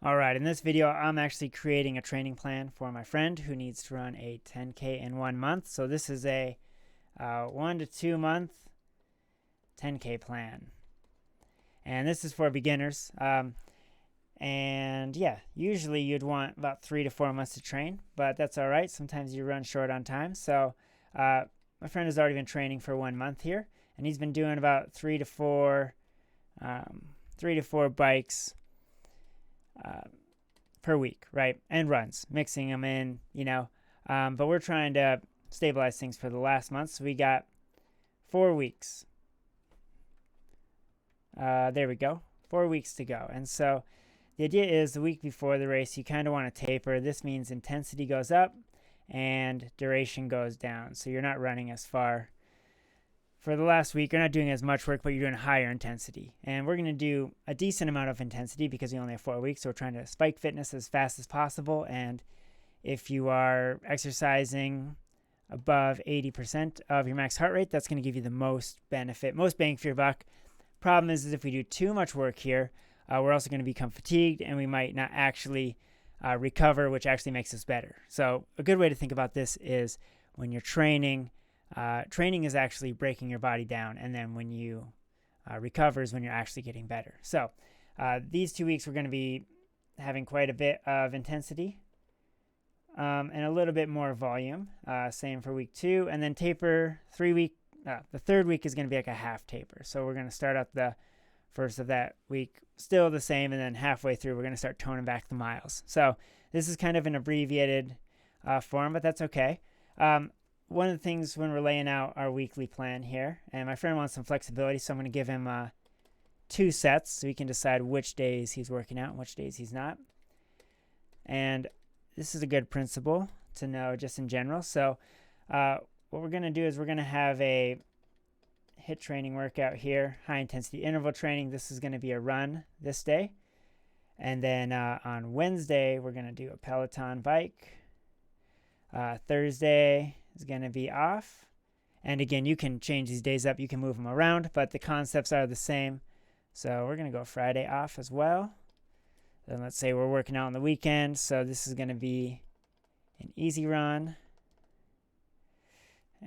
All right, in this video, I'm actually creating a training plan for my friend who needs to run a 10K in 1 month. So this is a 1 to 2 month 10K plan. And this is for beginners. And yeah, usually you'd want about 3 to 4 months to train, but that's all right. Sometimes you run short on time. So my friend has already been training for 1 month here, and he's been doing about 3 to 4 bikes per week, right? And runs, mixing them in, but we're trying to stabilize things for the last month. So we got 4 weeks. There we go. 4 weeks to go. And so the idea is the week before the race, you kind of want to taper. This means intensity goes up and duration goes down. So you're not running as far. For the last week, you're not doing as much work, but you're doing higher intensity. And we're going to do a decent amount of intensity because we only have 4 weeks. So we're trying to spike fitness as fast as possible. And if you are exercising above 80% of your max heart rate, that's going to give you the most benefit, most bang for your buck. Problem is if we do too much work here, we're also going to become fatigued and we might not actually recover, which actually makes us better. So a good way to think about this is when you're training, training is actually breaking your body down, and then when you recover is when you're actually getting better. So these 2 weeks we're going to be having quite a bit of intensity and a little bit more volume. Same for week 2, and then taper 3 week. The third week is going to be like a half taper. So we're going to start out the first of that week still the same, and then halfway through we're going to start toning back the miles. So this is kind of an abbreviated form, but that's okay. One of the things when we're laying out our weekly plan here, and my friend wants some flexibility, so I'm going to give him 2 sets so he can decide which days he's working out and which days he's not. And this is a good principle to know just in general. So what we're going to do is we're going to have a HIIT training workout here, high intensity interval training. This is going to be a run this day. And then on Wednesday, we're going to do a Peloton bike. Thursday is going to be off. And again, you can change these days up. You can move them around, but the concepts are the same. So we're going to go Friday off as well. Then let's say we're working out on the weekend. So this is going to be an easy run.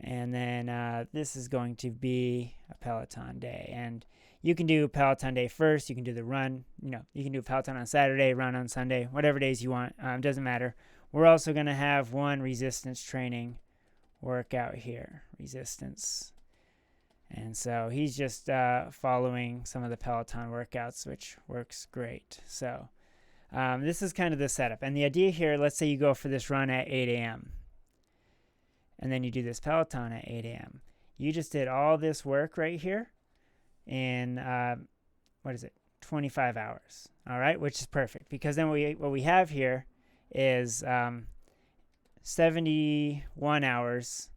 And then this is going to be a Peloton day. And you can do Peloton day first. You can do the run. You can do Peloton on Saturday, run on Sunday, whatever days you want. Doesn't matter. We're also going to have one resistance training workout here. Resistance. And so he's just following some of the Peloton workouts, which works great. So this is kind of the setup. And the idea here, let's say you go for this run at 8 a.m. and then you do this Peloton at 8 a.m. You just did all this work right here in, 25 hours, all right, which is perfect because then what we have here is 71 hours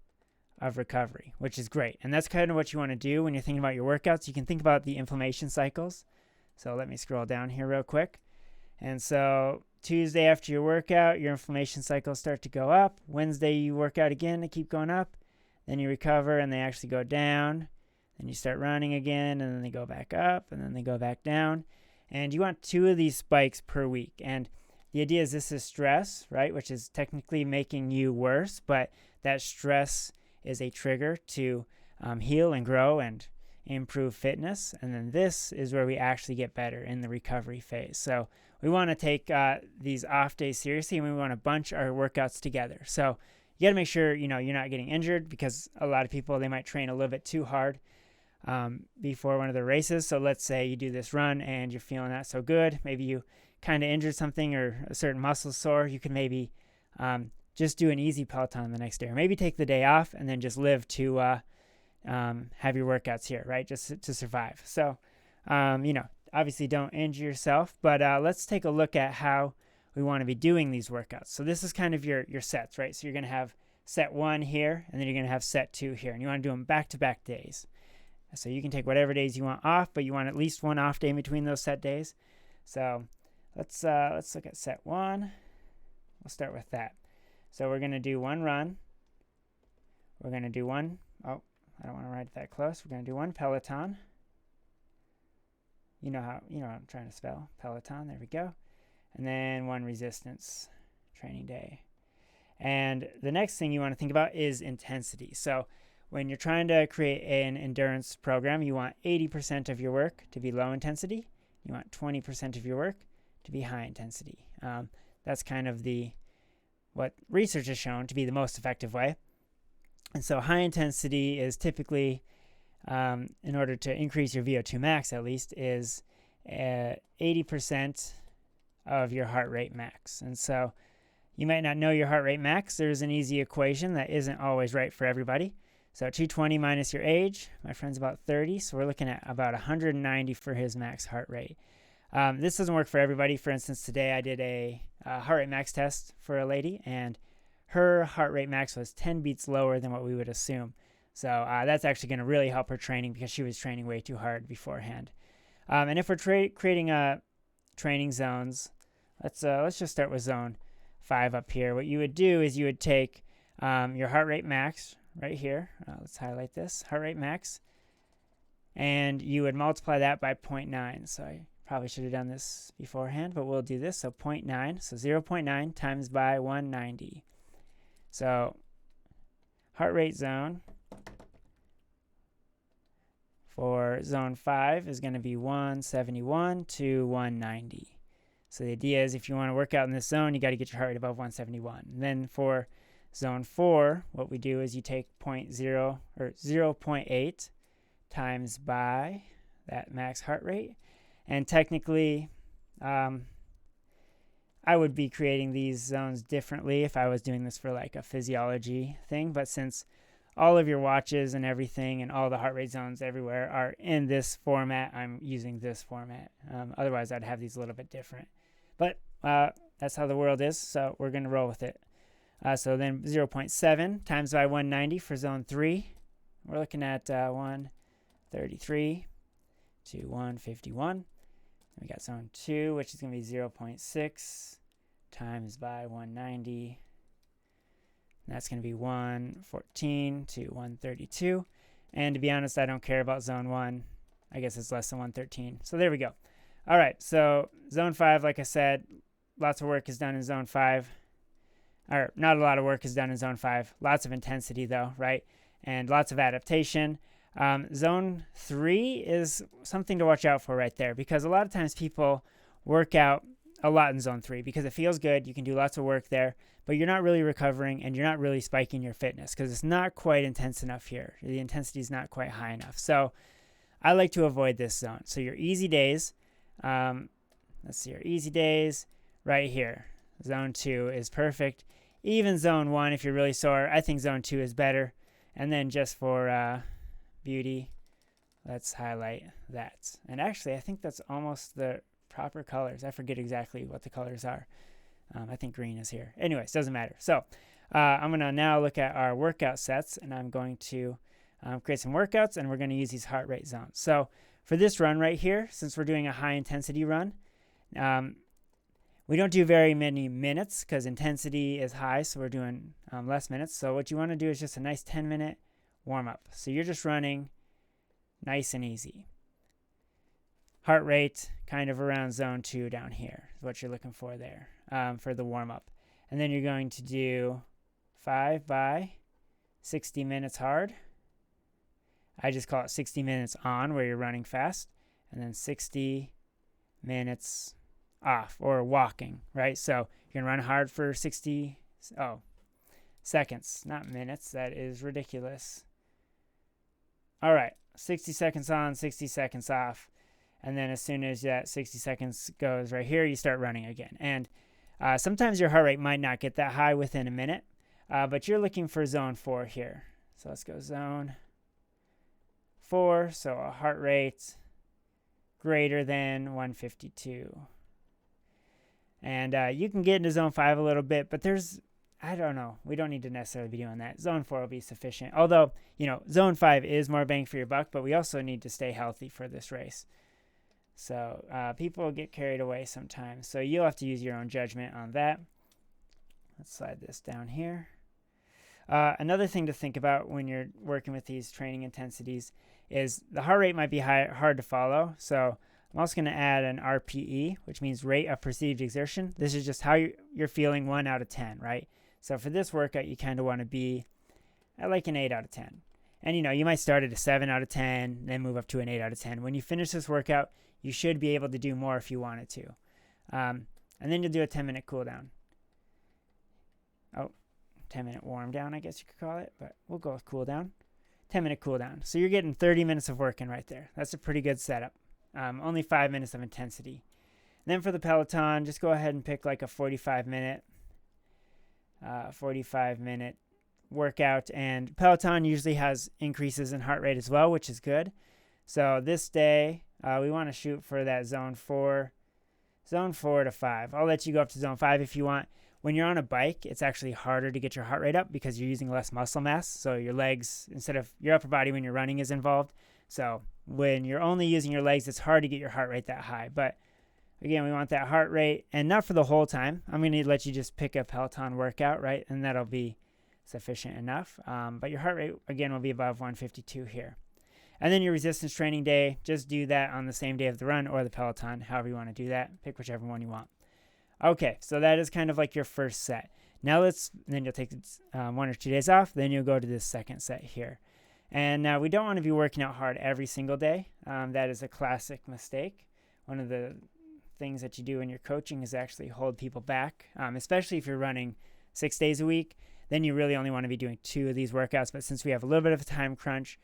of recovery, which is great. And that's kind of what you want to do when you're thinking about your workouts. You can think about the inflammation cycles. So let me scroll down here real quick. And so Tuesday after your workout, your inflammation cycles start to go up. Wednesday you work out again, they keep going up. Then you recover and they actually go down. Then you start running again and then they go back up and then they go back down. And you want 2 of these spikes per week. And the idea is this is stress, right, which is technically making you worse, but that stress is a trigger to heal and grow and improve fitness. And then this is where we actually get better in the recovery phase. So we want to take these off days seriously, and we want to bunch our workouts together. So you got to make sure you're not getting injured, because a lot of people, they might train a little bit too hard before one of the races. So let's say you do this run and you're feeling not so good. Maybe you kind of injured something or a certain muscle sore. You can maybe just do an easy Peloton the next day, or maybe take the day off and then just live to have your workouts here, right? Just to survive. So, obviously don't injure yourself, but let's take a look at how we want to be doing these workouts. So this is kind of your sets, right? So you're going to have set 1 here, and then you're going to have set 2 here, and you want to do them back-to-back days. So you can take whatever days you want off, but you want at least 1 off day in between those set days. So let's look at set 1. We'll start with that. So we're going to do 1 run. We're going to do 1, I don't want to ride that close. We're going to do 1 Peloton. You know how I'm trying to spell Peloton. There we go. and then 1 resistance training day. And the next thing you want to think about is intensity. So when you're trying to create an endurance program, you want 80% of your work to be low intensity. You want 20% of your work to be high intensity. That's kind of what research has shown to be the most effective way. And so high intensity is typically, in order to increase your VO2 max at least, is 80% of your heart rate max. And so you might not know your heart rate max. There's an easy equation that isn't always right for everybody. So 220 minus your age, my friend's about 30, so we're looking at about 190 for his max heart rate. This doesn't work for everybody. For instance, today I did a heart rate max test for a lady, and her heart rate max was 10 beats lower than what we would assume. So that's actually going to really help her training because she was training way too hard beforehand. And if we're creating training zones, let's just start with zone 5 up here. What you would do is you would take your heart rate max right here. Let's highlight this, heart rate max. And you would multiply that by 0.9. So I probably should have done this beforehand, but we'll do this. So 0.9, so 0.9 times by 190. So heart rate zone for zone 5 is going to be 171 to 190. So the idea is if you want to work out in this zone, you got to get your heart rate above 171. And then for zone 4, what we do is you take 0.8 times by that max heart rate. And technically, I would be creating these zones differently if I was doing this for like a physiology thing. But since all of your watches and everything and all the heart rate zones everywhere are in this format, I'm using this format. Otherwise, I'd have these a little bit different. But that's how the world is, so we're going to roll with it. So then 0.7 times by 190 for zone 3. We're looking at 133 to 151. We got zone 2, which is going to be 0.6 times by 190. And that's going to be 114 to 132. And to be honest, I don't care about zone 1. I guess it's less than 113. So there we go. All right, so zone 5, like I said, lots of work is done in zone 5. Or not a lot of work is done in zone 5. Lots of intensity, though, right? And lots of adaptation. Zone 3 is something to watch out for right there, because a lot of times people work out a lot in zone 3 because it feels good. You can do lots of work there, but you're not really recovering and you're not really spiking your fitness because it's not quite intense enough here. The intensity is not quite high enough. So I like to avoid this zone. So your easy days, let's see, your easy days right here. Zone 2 is perfect. Even zone 1, if you're really sore, I think zone 2 is better. And then just for beauty, let's highlight that. And actually, I think that's almost the proper colors. I forget exactly what the colors are. I think green is here. Anyways, doesn't matter. So I'm going to now look at our workout sets, and I'm going to create some workouts, and we're going to use these heart rate zones. So for this run right here, since we're doing a high intensity run, we don't do very many minutes because intensity is high, so we're doing less minutes. So what you want to do is just a nice 10-minute warm-up. So you're just running nice and easy. Heart rate kind of around zone 2 down here is what you're looking for there for the warm-up. And then you're going to do 5 by 60 minutes hard. I just call it 60 minutes on where you're running fast, and then 60 minutes off or walking, right? So you're going to run hard for 60 seconds, not minutes. That is ridiculous. All right, 60 seconds on, 60 seconds off. And then as soon as that 60 seconds goes right here, you start running again. And sometimes your heart rate might not get that high within a minute, but you're looking for zone 4 here. So let's go zone 4. So a heart rate greater than 152. And you can get into zone 5 a little bit, but I don't know. We don't need to necessarily be doing that. Zone 4 will be sufficient. Although, zone 5 is more bang for your buck, but we also need to stay healthy for this race. So people get carried away sometimes. So you'll have to use your own judgment on that. Let's slide this down here. Another thing to think about when you're working with these training intensities is the heart rate might be hard to follow. So I'm also going to add an RPE, which means rate of perceived exertion. This is just how you're feeling 1 out of 10, right? So for this workout, you kind of want to be at like an 8 out of 10. And you might start at a 7 out of 10, then move up to an 8 out of 10. When you finish this workout, you should be able to do more if you wanted to. And then you'll do a 10-minute cool down. 10-minute warm down, I guess you could call it, but we'll go with cool down. 10-minute cool down. So you're getting 30 minutes of work in right there. That's a pretty good setup. Only 5 minutes of intensity. And then for the Peloton, just go ahead and pick like a 45-minute workout. And Peloton usually has increases in heart rate as well, which is good. So this day, we want to shoot for that zone 4 to 5. I'll let you go up to zone 5 if you want. When you're on a bike, it's actually harder to get your heart rate up because you're using less muscle mass. So your legs, instead of your upper body when you're running, is involved. So when you're only using your legs, it's hard to get your heart rate that high. But again, we want that heart rate, and not for the whole time. I'm going to let you just pick a Peloton workout, right? And that'll be sufficient enough. But your heart rate, again, will be above 152 here. And then your resistance training day, just do that on the same day of the run or the Peloton, however you want to do that. Pick whichever one you want. Okay, so that is kind of like your first set. Now then you'll take 1 or 2 days off, then you'll go to this second set here. And now we don't want to be working out hard every single day. That is a classic mistake. One of the things that you do in your coaching is actually hold people back, especially if you're running 6 days a week. Then you really only want to be doing 2 of these workouts. But since we have a little bit of a time crunch,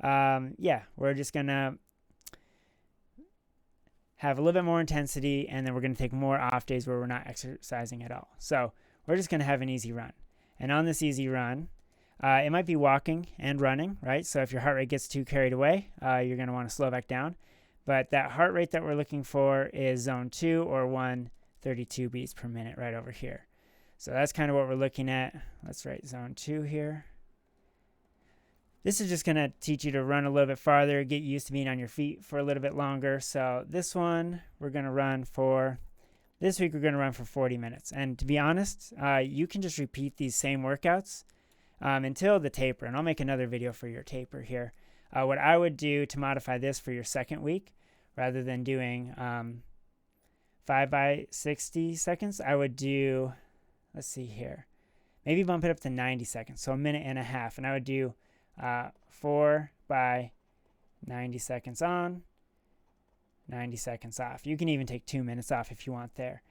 we're just going to have a little bit more intensity, and then we're going to take more off days where we're not exercising at all. So we're just going to have an easy run. And on this easy run, it might be walking and running, right? So if your heart rate gets too carried away, you're going to want to slow back down. But that heart rate that we're looking for is zone 2 or 132 beats per minute right over here. So that's kind of what we're looking at. Let's write zone 2 here. This is just going to teach you to run a little bit farther, get used to being on your feet for a little bit longer. So this one, this week we're going to run for 40 minutes. And to be honest, you can just repeat these same workouts until the taper. And I'll make another video for your taper here. What I would do to modify this for your second week, rather than doing 5 by 60 seconds, I would do, let's see here, maybe bump it up to 90 seconds, so 1.5 minutes. And I would do 4 by 90 seconds on, 90 seconds off. You can even take 2 minutes off if you want there.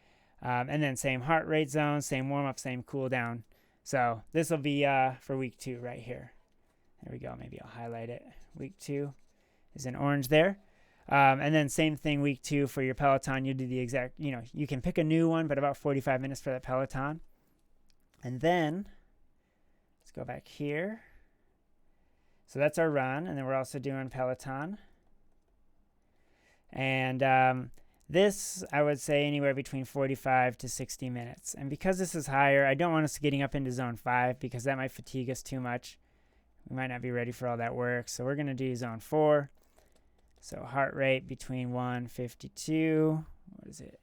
And then same heart rate zone, same warm-up, same cool down. So this will be for week 2 right here. There we go. Maybe I'll highlight it. Week 2 is in orange there. And then same thing week 2 for your Peloton. You do the exact, you can pick a new one, but about 45 minutes for that Peloton. And then let's go back here. So that's our run, and then we're also doing Peloton. And this, I would say, anywhere between 45 to 60 minutes. And because this is higher, I don't want us getting up into zone 5 because that might fatigue us too much. We might not be ready for all that work. So we're going to do zone 4. So heart rate between 152,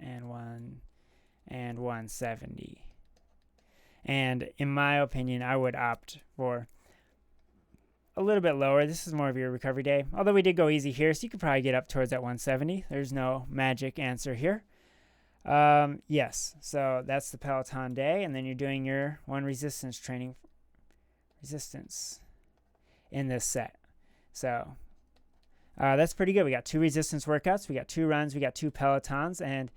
and 170. And in my opinion, I would opt for a little bit lower. This is more of your recovery day. Although we did go easy here, so you could probably get up towards that 170. There's no magic answer here. Yes, so that's the Peloton day. And then you're doing your one resistance in this set. So that's pretty good. We got 2 resistance workouts. We got 2 runs. We got 2 Pelotons. And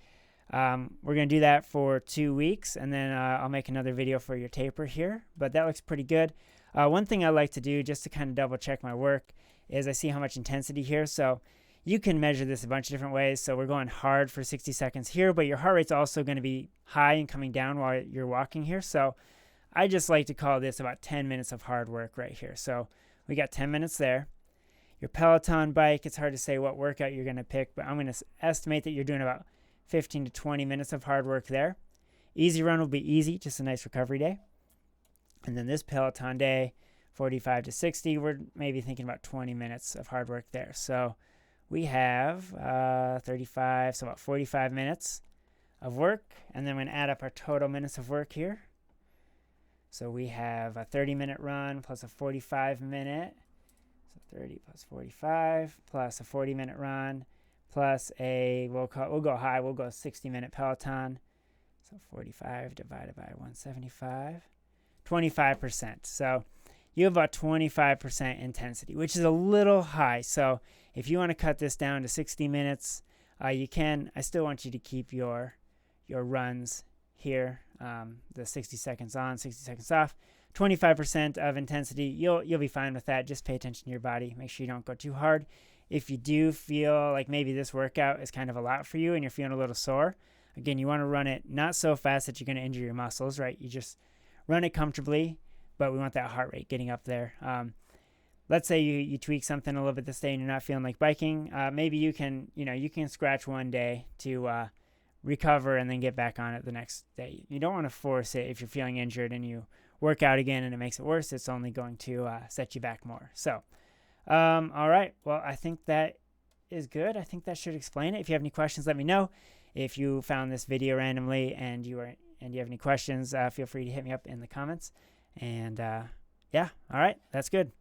we're going to do that for 2 weeks. And then I'll make another video for your taper here. But that looks pretty good. One thing I like to do just to kind of double check my work is I see how much intensity here. So you can measure this a bunch of different ways. So we're going hard for 60 seconds here, but your heart rate's also going to be high and coming down while you're walking here. So I just like to call this about 10 minutes of hard work right here. So we got 10 minutes there. Your Peloton bike, it's hard to say what workout you're going to pick, but I'm going to estimate that you're doing about 15 to 20 minutes of hard work there. Easy run will be easy, just a nice recovery day. And then this Peloton day, 45 to 60, we're maybe thinking about 20 minutes of hard work there. So we have 35, so about 45 minutes of work. And then we're going to add up our total minutes of work here. So we have a 30-minute run plus a 45-minute. So 30 plus 45 plus a 40-minute run plus we'll go high, we'll go 60-minute Peloton. So 45 divided by 175, 25%. So you have about 25% intensity, which is a little high. So if you want to cut this down to 60 minutes, you can. I still want you to keep your runs here, the 60 seconds on, 60 seconds off. 25% of intensity, you'll be fine with that. Just pay attention to your body. Make sure you don't go too hard. If you do feel like maybe this workout is kind of a lot for you and you're feeling a little sore, again, you want to run it not so fast that you're going to injure your muscles, right? You just run it comfortably, but we want that heart rate getting up there. Let's say you tweak something a little bit this day and you're not feeling like biking. Maybe you can scratch one day to recover and then get back on it the next day. You don't want to force it if you're feeling injured and you work out again and it makes it worse. It's only going to set you back more. So, all right. Well, I think that is good. I think that should explain it. If you have any questions, let me know. If you found this video randomly and you have any questions, feel free to hit me up in the comments. And yeah, all right. That's good.